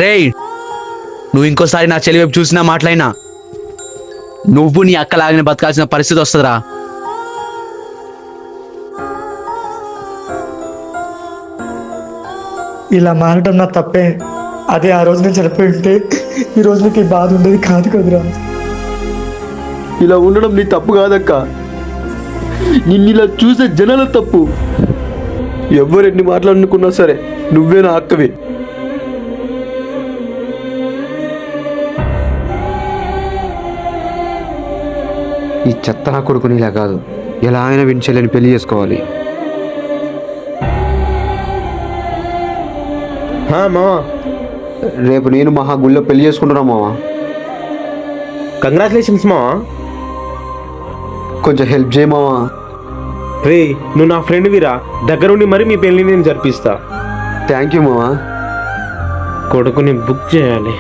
రేయ్, నువ్వు ఇంకోసారి నా చెల్లి వైపు చూసినా మాట్లాడినా నువ్వు నీ అక్కలాగానే బతకాల్సిన పరిస్థితి వస్తుందిరా. ఇలా మారడం నా తప్పే. అదే ఆ రోజు నేను చనిపోయి ఉంటే ఈ రోజు నీకు ఈ బాధ ఉండేది కాదు కదరా. ఇలా ఉండడం నీ తప్పు కాదక్క, నిన్ను ఇలా చూసే జనాల తప్పు. ఎవరెన్ని మాట్లాడుకున్నా సరే నువ్వే నా అక్కవి. ఈ చెత్త నా కొడుకుని ఇలా కాదు, ఎలా అయినా విని పెళ్లి చేసుకోవాలి. మావా, రేపు నేను మహా గుళ్ళో పెళ్లి చేసుకుంటున్నా మావా. కంగ్రాచులేషన్స్ మావా. కొంచెం హెల్ప్ చేయి మావా. రే, నువ్వు నా ఫ్రెండ్ విరా, దగ్గరుండి మరి మీ పెళ్ళి నేను జరిపిస్తా. థ్యాంక్ యూ మావా. కొడుకుని బుక్ చేయాలి.